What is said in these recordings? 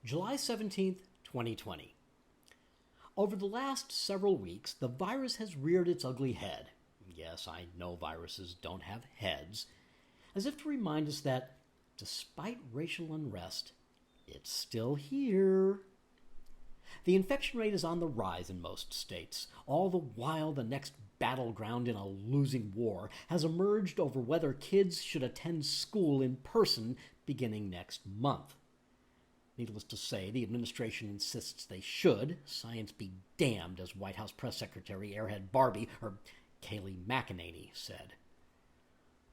July 17th, 2020. Over the last several weeks, the virus has reared its ugly head. Yes, I know viruses don't have heads. As if to remind us that, despite racial unrest, it's still here. The infection rate is on the rise in most states. All the while, the next battleground in a losing war has emerged over whether kids should attend school in person beginning next month. Needless to say, the administration insists they should. Science be damned, as White House Press Secretary Airhead Barbie, or Kayleigh McEnany, said.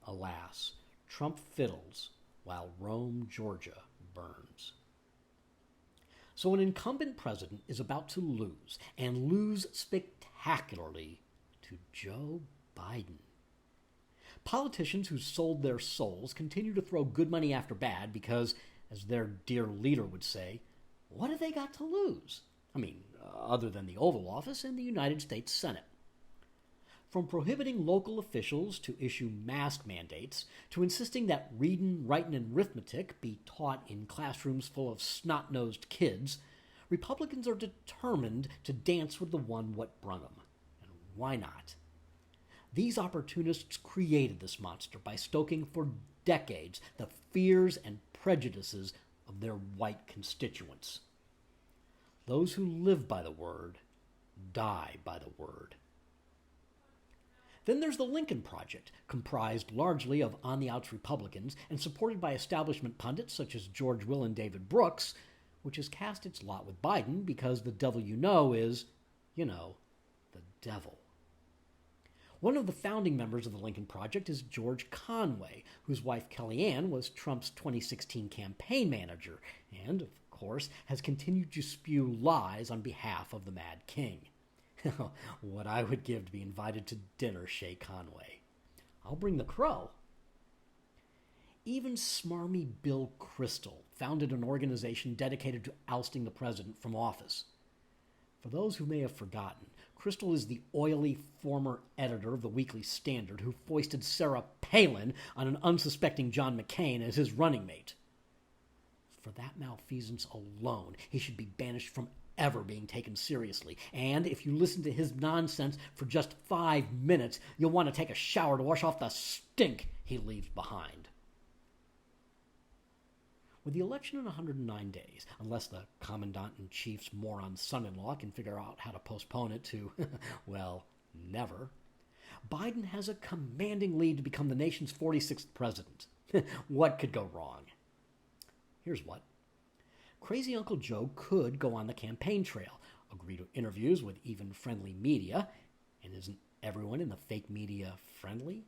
Alas, Trump fiddles while Rome, Georgia burns. So an incumbent president is about to lose, and lose spectacularly, to Joe Biden. Politicians who sold their souls continue to throw good money after bad because, as their dear leader would say, what have they got to lose? I mean, other than the Oval Office and the United States Senate. From prohibiting local officials to issue mask mandates, to insisting that reading, writing, and arithmetic be taught in classrooms full of snot-nosed kids, Republicans are determined to dance with the one what brung 'em. And why not? These opportunists created this monster by stoking for decades the fears and prejudices of their white constituents. Those who live by the word die by the word. Then there's the Lincoln Project, comprised largely of on-the-outs Republicans and supported by establishment pundits such as George Will and David Brooks, which has cast its lot with Biden because the devil you know is, the devil. One of the founding members of the Lincoln Project is George Conway, whose wife Kellyanne was Trump's 2016 campaign manager and, of course, has continued to spew lies on behalf of the Mad King. What I would give to be invited to dinner, Shay Conway. I'll bring the crow. Even smarmy Bill Kristol founded an organization dedicated to ousting the president from office. For those who may have forgotten, Kristol is the oily former editor of the Weekly Standard who foisted Sarah Palin on an unsuspecting John McCain as his running mate. For that malfeasance alone, he should be banished from ever being taken seriously. And if you listen to his nonsense for just 5 minutes, you'll want to take a shower to wash off the stink he leaves behind. With the election in 109 days, unless the Commandant-in-Chief's moron son-in-law can figure out how to postpone it to, well, never, Biden has a commanding lead to become the nation's 46th president. What could go wrong? Here's what. Crazy Uncle Joe could go on the campaign trail, agree to interviews with even friendly media, and isn't everyone in the fake media friendly?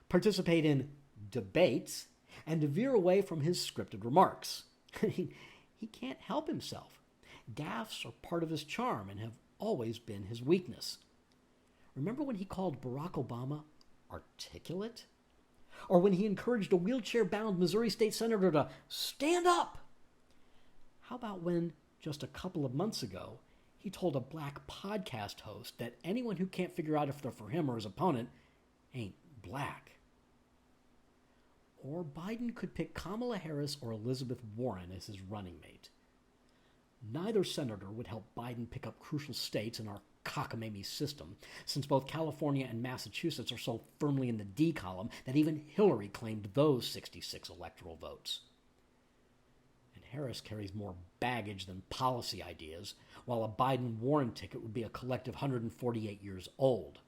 Participate in debates, and to veer away from his scripted remarks. He can't help himself. Gaffes are part of his charm and have always been his weakness. Remember when he called Barack Obama articulate? Or when he encouraged a wheelchair-bound Missouri State Senator to stand up? How about when, just a couple of months ago, he told a black podcast host that anyone who can't figure out if they're for him or his opponent ain't black? Or Biden could pick Kamala Harris or Elizabeth Warren as his running mate. Neither senator would help Biden pick up crucial states in our cockamamie system, since both California and Massachusetts are so firmly in the D column that even Hillary claimed those 66 electoral votes. And Harris carries more baggage than policy ideas, while a Biden-Warren ticket would be a collective 148 years old.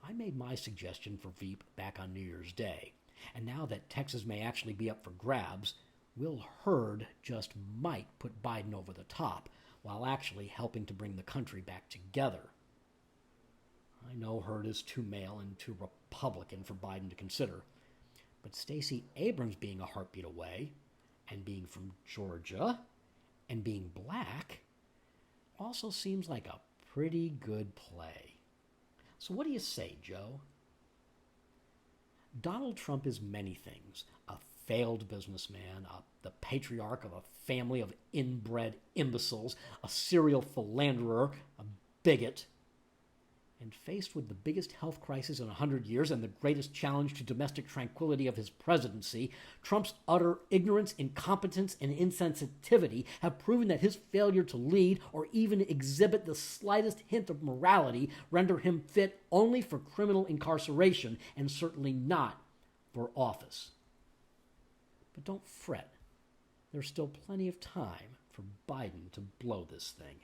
I made my suggestion for Veep back on New Year's Day, and now that Texas may actually be up for grabs, Will Hurd just might put Biden over the top, while actually helping to bring the country back together. I know Hurd is too male and too Republican for Biden to consider, but Stacey Abrams being a heartbeat away, and being from Georgia, and being black, also seems like a pretty good play. So what do you say, Joe? Donald Trump is many things. A failed businessman, the patriarch of a family of inbred imbeciles, a serial philanderer, a bigot, And faced with the biggest health crisis in 100 years and the greatest challenge to domestic tranquility of his presidency, Trump's utter ignorance, incompetence, and insensitivity have proven that his failure to lead or even exhibit the slightest hint of morality render him fit only for criminal incarceration and certainly not for office. But don't fret. There's still plenty of time for Biden to blow this thing.